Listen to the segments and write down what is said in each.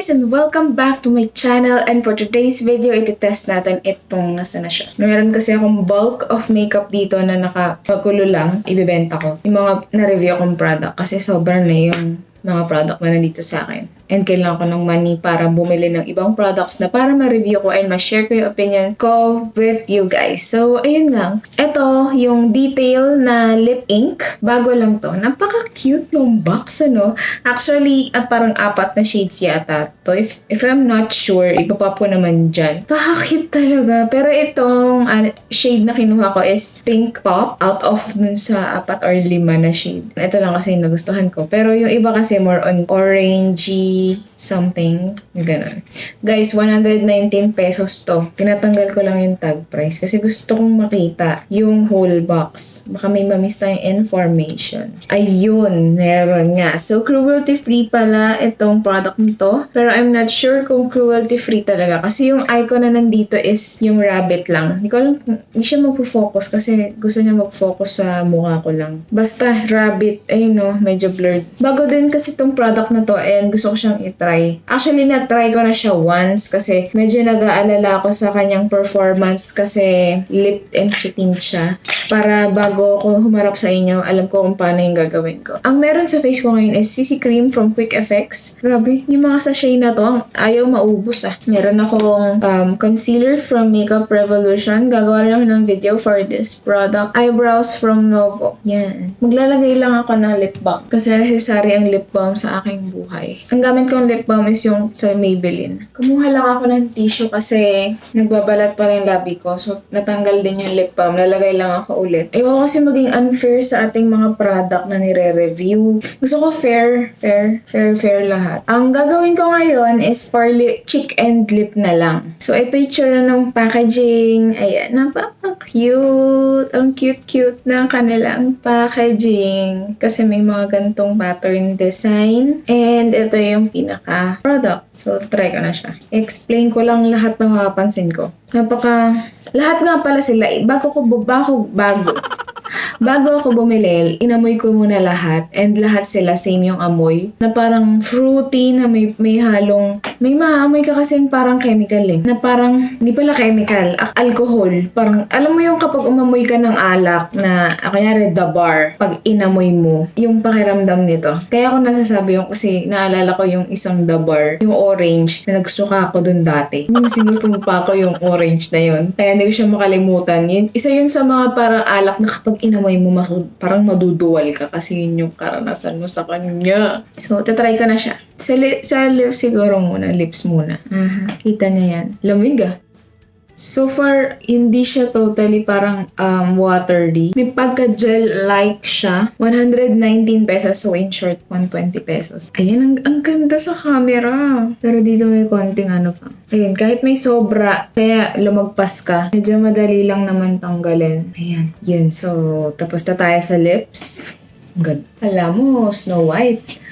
guys and welcome back to my channel, and for today's video, iti-test natin itong nasa na siya. Meron kasi akong bulk of makeup dito na nakapagulo lang, ibibenta ko. Yung mga na-review akong product kasi sobrang na yung mga product na nandito sa akin. And kailangan ko ng money para bumili ng ibang products na para ma-review ko and ma-share ko yung opinion ko with you guys. So, ayun lang. Ito, yung detail na lip ink. Bago lang to. Napaka-cute ng box, ano? Actually, parang 4 na shades yata to. If I'm not sure, ibaba po naman dyan. Napaka-cute talaga. Pero itong shade na kinuha ko is pink pop out of dun sa 4 or 5 na shade. Ito lang kasi yung nagustuhan ko. Pero yung iba kasi more on orangey something, gano'n. Guys, 119 pesos to. Tinatanggal ko lang yung tag price kasi gusto kong makita yung whole box. Baka may mamiss tayong information. Ayun, meron nga. So, cruelty-free pala itong product nito. Pero I'm not sure kung cruelty-free talaga. Kasi yung icon na nandito is yung rabbit lang. Hindi ko alam, hindi siya mag-focus kasi gusto niya mag-focus sa mukha ko lang. Basta rabbit, ayun no, medyo blurred. Bago din kasi itong product na to and gusto ko siyang itry. Actually, na-try ko na siya once kasi medyo nag-aalala ako sa kanyang performance kasi lip and cheeking siya. Para bago ko humarap sa inyo, alam ko kung paano yung gagawin ko. Ang meron sa face ko ngayon is CC Cream from Quick Effects. Grabe, yung mga sachet na to, ayaw maubos ah. Meron akong concealer from Makeup Revolution. Gagawa rin ako ng video for this product. Eyebrows from Novo. Yan. Maglalagay lang ako ng lip balm kasi necessary ang lip balm sa aking buhay. Ang gamit kong lip balm is yung sa Maybelline. Kumuha lang ako ng tissue kasi nagbabalat pa yung labi ko. So, natanggal din yung lip balm. Lalagay lang ako ulit. Ayoko kasi maging unfair sa ating mga product na nire-review. Gusto ko fair lahat. Ang gagawin ko ngayon is for cheek and lip na lang. So, ito yung tsura ng packaging. Ayan, napaka-cute. Ang cute-cute ng kanilang packaging. Kasi may mga gantong pattern design. And ito yung pinaka-product. So, try ko na siya. Explain ko lang lahat ng mapapansin ko. Lahat nga pala sila. Bago ako bumili, inamoy ko muna lahat. And lahat sila same yung amoy. Na parang fruity na may halong, may maamoy ka kasing parang chemical eh. Na parang, hindi pala chemical, alcohol. Parang, alam mo yung kapag umamoy ka ng alak na, kanyari the bar, pag inamoy mo, yung pakiramdam nito. Kaya ako nasasabi yung kasi naalala ko yung isang the bar, yung orange, na nagsuka ako dun dati. Sinusto mo pa ako yung orange na yun. Kaya hindi ko siya makalimutan. Isa yun sa mga parang alak na kapag inamoy mo, parang maduduwal ka kasi yun yung karanasan mo sa kanya. So, tatry ko na siya. Sa lips siguro muna, lips muna. Kita niya yan. Lamig ah. So far, hindi siya totally parang watery. May pagka-gel-like siya. 119 pesos. So, in short, 120 pesos. Ayan, ang ganda sa camera. Pero dito may konting pa. Ayan, kahit may sobra, kaya lumagpas ka. Medyo madali lang naman tanggalin. Ayan, yun. So, tapos na tayo sa lips. Good. Alam mo, Snow White.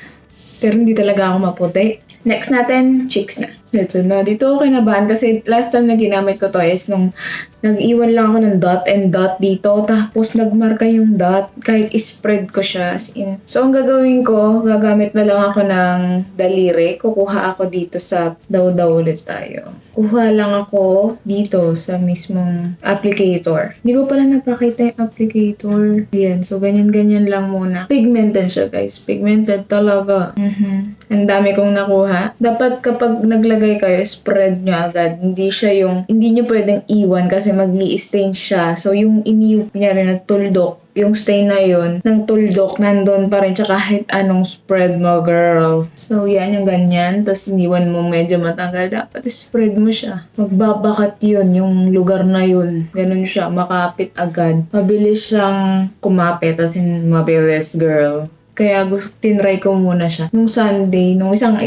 Pero hindi talaga ako maputi. Next natin, cheeks na. Ito na. Dito ako kinabahan kasi last time na ginamit ko to is nung nag-iwan lang ako ng dot and dot dito. Tapos nagmarka yung dot kahit spread ko siya. As in. So, ang gagawin ko, gagamit na lang ako ng daliri. Kukuha ako dito sa daw ulit tayo. Kuha lang ako dito sa mismong applicator. Hindi ko pala napakita yung applicator. Ayan. So, ganyan-ganyan lang muna. Pigmented siya, guys. Pigmented talaga. Ang dami kong nakuha. Dapat kapag naglagay kayo, spread nyo agad. Hindi nyo pwedeng iwan kasi mag-i-stain siya. So, yung kunyari nagtuldok, yung stain na yun, ng tuldok, nandun pa rin siya kahit anong spread mo, girl. So, yan yung ganyan. Tapos, iniwan mo medyo matanggal. Dapat spread mo siya. Magbabakat yun, yung lugar na yun. Ganun siya, makapit agad. Mabilis siyang kumapit, as in, mabilis, girl. Kaya tinry ko muna siya. Nung Sunday, nung isang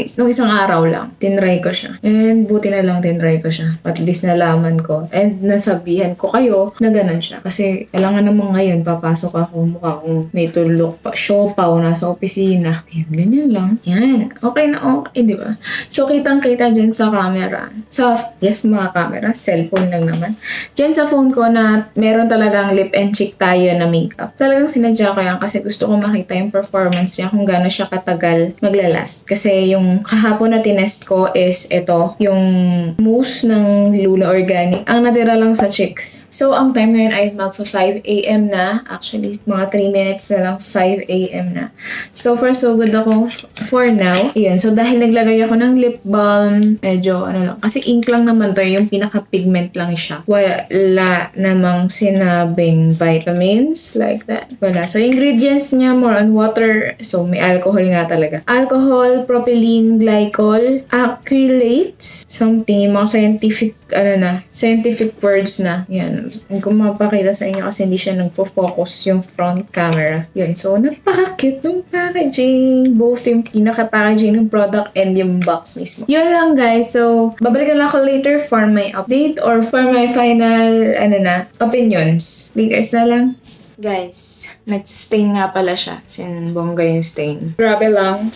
araw lang, tinry ko siya. And buti na lang tinry ko siya. At least nalaman ko. And nasabihan ko kayo na ganun siya. Kasi kailangan naman ngayon, papasok ako, mukha kong may tulok pa, siopaw, nasa opisina. Ayan, ganyan lang. Yan. Okay na okay, di ba? So, kitang-kita dyan sa camera. Mga camera, cellphone lang naman. Dyan sa phone ko na meron talagang lip and cheek tayo na makeup. Talagang sinadya ko yan kasi gusto ko makita yung performance performance niya, kung gaano siya katagal maglalast. Kasi yung kahapon na tinest ko is ito, yung mousse ng Luna Organic. Ang natira lang sa chicks. So, ang time ngayon ay magpa 5 a.m. na. Actually, mga 3 minutes na lang, 5 a.m. na. So far, so good ako for now. Ayan. So, dahil naglagay ako ng lip balm, medyo ano lang. Kasi ink lang naman to, yung pinaka-pigment lang siya. Wala namang sinabing vitamins like that. Wala. So, ingredients niya more on water. So, may alcohol nga talaga. Alcohol, propylene glycol, acrylates, something, mga scientific words na. Yan. Hindi ko mapakita sa inyo kasi hindi siya nagpo-focus yung front camera. Yun. So, napaka-cute ng packaging. Both yung pinaka-packaging ng product and yung box mismo. Yun lang, guys. So, babalikan lang ako later for my update or for my final, opinions. Later na lang. Guys, nag-stain nga pala siya. As in, bongga yung stain. Grabe lang.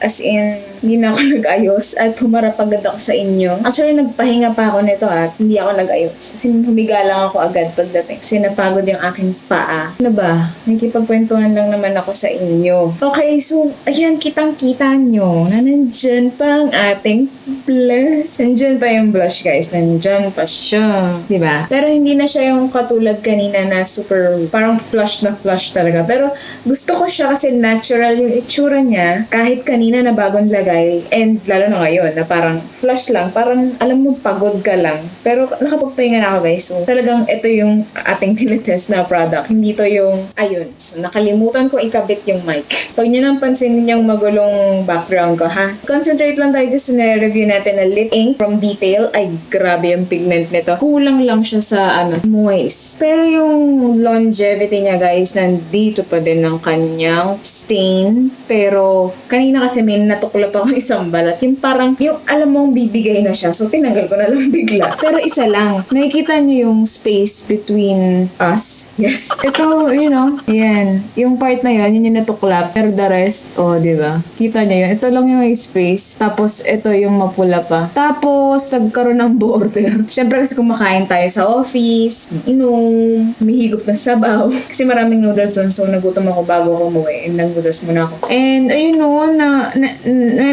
As in, hindi na ako nag-ayos at humarap agad ako sa inyo. Actually, nagpahinga pa ako nito at hindi ako nag-ayos. As in, humiga lang ako agad pagdating. Kasi napagod yung aking paa. Ano ba? Nakikipagkwentuhan lang naman ako sa inyo. Okay, so, ayan, kitang-kita nyo na nandyan pa ang ating blush. Nandyan pa yung blush, guys. Nandyan pa siya. Diba? Pero hindi na siya yung katulad kanina na super, parang flush na flush talaga. Pero gusto ko siya kasi natural yung itsura niya kahit kanina na bagong lagay and lalo na ngayon na parang flush lang. Parang alam mo pagod ka lang. Pero nakapagpahinga na ako, guys. So talagang ito yung ating tinitest na product. Hindi to yung ayun. So nakalimutan ko ikabit yung mic. Pag nyo nang pansinin yung magulong background ko, ha? Concentrate lang tayo sa nire-review natin na lip ink from Detail. Ay, grabe yung pigment nito. Kulang lang siya sa moist. Pero yung longevity niya, guys, nandito pa din ng kanyang stain. Pero, kanina kasi may natuklap ako isang balat. Yung parang, yung alam mong bibigay na siya. So, tinanggal ko na lang bigla. Pero isa lang. Nakikita niyo yung space between us. Yes. Ito, yan. Yung part na yun yung natuklap. Pero the rest, diba? Kita niyo yun. Ito lang yung space. Tapos, ito yung mapula pa. Tapos, nagkaroon ng border. Siyempre, kasi kumakain tayo sa office, inom, humihigop ng sabaw. Kasi maraming noodles doon, so nagutom ako bago ako umuwi. And nag-noodles muna ako. And ayun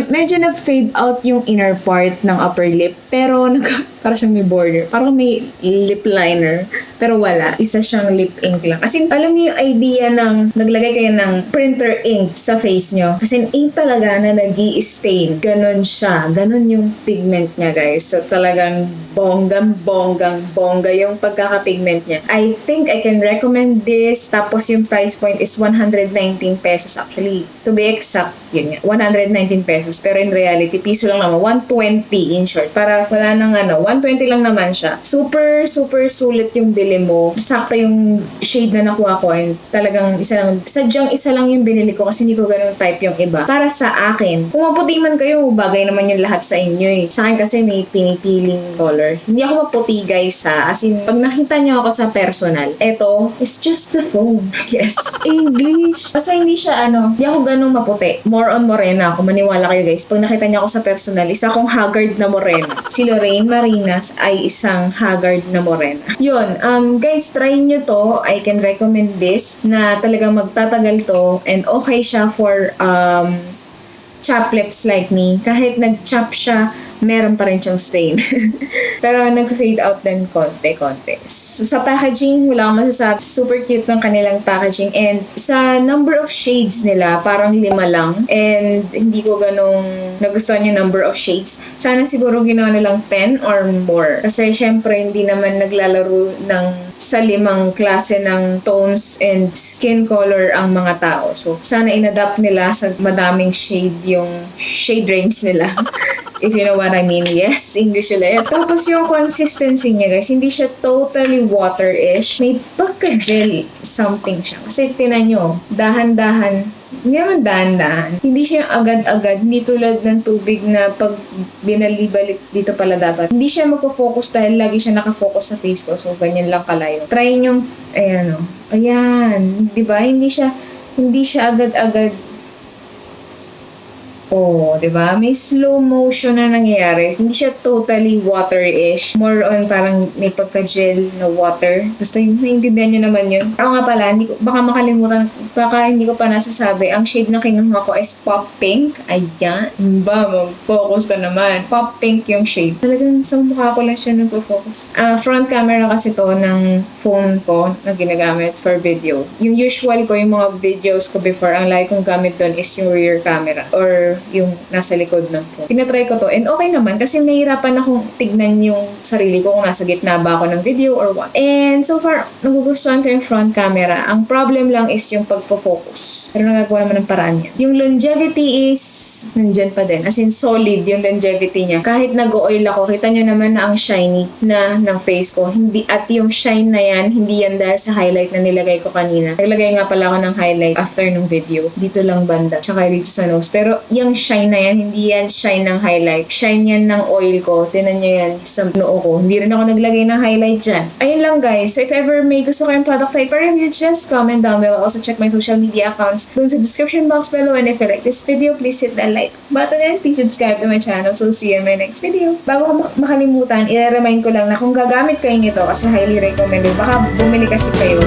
medyo nag-fade out yung inner part ng upper lip. Pero parang siyang may border. Parang may lip liner. Pero wala. Isa siyang lip ink lang. As in, alam niyo yung idea ng naglagay kayo ng printer ink sa face niyo. As in, ink talaga na nag-i-stain. Ganon siya. Ganon yung pigment niya, guys. So talagang bongga yung pagkaka-pigment niya. I think I can recommend this. Tapos yung price point is 119 pesos actually. To be exact, yun nga. 119 pesos. Pero in reality, piso lang naman. 120 in short. Para wala nang 120 lang naman siya. Super sulit yung bili mo. Sakto yung shade na nakuha ko and talagang sadyang isa lang yung binili ko kasi hindi ko ganun type yung iba. Para sa akin, kung maputi man kayo, bagay naman yung lahat sa inyo eh. Sa akin kasi may pinipiling color. Hindi ako maputi, guys, ha. As in, pag nakita niyo ako sa personal, eto, it's just the phone. Yes. English. Basta hindi siya, hindi ako ganun maputi. More on morena ako. Maniwala kayo, guys. Pag nakita niyo ako sa personal, isa akong haggard na morena. Si Lorraine Marinas ay isang haggard na morena. Yun. Guys, try nyo to. I can recommend this na talagang magtatagal to and okay siya for chap lips like me. Kahit nag-chap siya, meron pa rin siyang stain. Pero nag-fade out din konti-konti. So, sa packaging, wala akong masasabi. Super cute ng kanilang packaging. And sa number of shades nila, parang 5 lang. And hindi ko ganong nagustuhan yung number of shades. Sana siguro ginawa nilang 10 or more. Kasi syempre, hindi naman naglalaro sa 5 klase ng tones and skin color ang mga tao. So, sana inadapt nila sa madaming shade yung shade range nila. If you know what I mean. Yes, English ulit. Tapos yung consistency niya, guys, hindi siya totally water-ish. May pagka-gel something siya. Kasi tinan nyo, dahan-dahan. Hindi naman dahan-dahan. Hindi siya agad-agad. Hindi tulad ng tubig na pag binalibalik dito pala dapat. Hindi siya magpo-focus dahil lagi siya nakafocus sa face ko. So, ganyan lang kalayo. Try nyo, ayan. Diba? Hindi siya agad-agad Oh, 'di ba? May slow motion na nangyayari. Hindi siya totally water-ish. More on parang may pagka-gel na water. Basta yung naiintindihan nyo naman yun. Ako nga pala, baka makalimutan, baka hindi ko pa nasasabi. Ang shade na kinuha ko is Pop Pink. Ayan. Ba, mag-focus ka naman. Pop Pink yung shade. Talagang sa mukha ko lang siya nag-focus. Front camera kasi to ng phone ko na ginagamit for video. Yung usual ko, yung mga videos ko before, ang like kong gamit doon is yung rear camera or yung nasa likod ng phone. Pinatry ko to and okay naman kasi nahihirapan akong tignan yung sarili ko kung nasa gitna ba ako ng video or what. And so far, nagugustuhan ko yung front camera. Ang problem lang is yung pagfo-focus. Pero nagagawa naman ng paraan yan. Yung longevity is nandyan pa din. As in, solid yung longevity niya. Kahit nag-oil ako, kita nyo naman na ang shiny na ng face ko. Hindi, at yung shine na yan, hindi yan dahil sa highlight na nilagay ko kanina. Naglagay nga pala ako ng highlight after nung video. Dito lang banda. Tsaka dito sa nose. Pero yung shine na yan, hindi yan shine ng highlight. Shine yan ng oil ko. Tinan nyo yan sa noo ko. Hindi rin ako naglagay ng highlight dyan. Ayun lang guys. So if ever may gusto kayong product type or review, just comment down below. Also check my social media accounts dun sa description box below. And if you like this video, please hit the like button and please subscribe to my channel. So see you in my next video. Bago ko makalimutan, i-remind ko lang na kung gagamit kayo nito kasi highly recommended, baka bumili kasi kayo